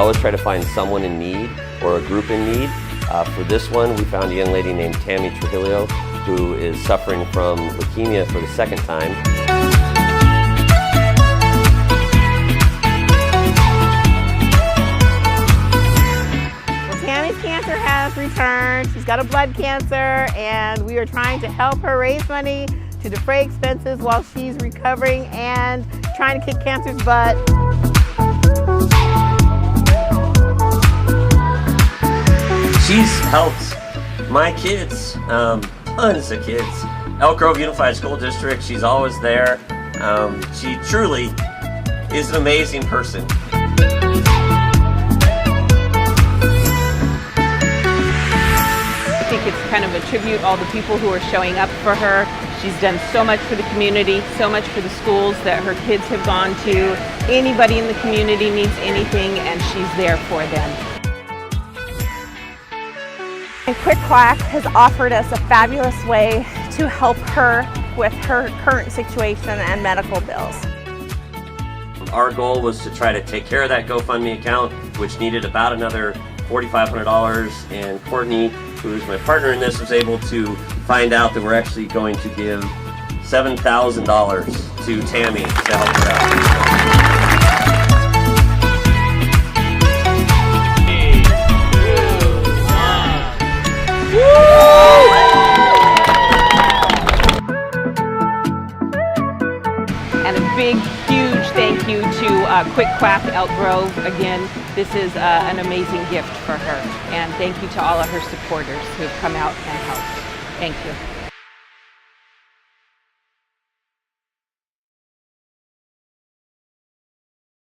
always try to find someone in need or a group in need. For this one, we found a young lady named Tammy Trujillo who is suffering from leukemia for the second time. Tammy's cancer has returned. She's got a blood cancer, and we are trying to help her raise money to defray expenses while she's recovering and trying to kick cancer's butt. She's helped my kids, tons of kids. Elk Grove Unified School District, she's always there. She truly is an amazing person. I think it's kind of a tribute, all the people who are showing up for her. She's done so much for the community, so much for the schools that her kids have gone to. Anybody in the community needs anything, and she's there for them. And Quack has offered us a fabulous way to help her with her current situation and medical bills. Our goal was to try to take care of that GoFundMe account, which needed about another $4,500, and Courtney, who is my partner in this, was able to find out that we're actually going to give $7,000 to Tammy to help her out. And a big, huge thank you to Quack Elk Grove. Again, this is an amazing gift for her. And thank you to all of her supporters who have come out and helped. Thank you.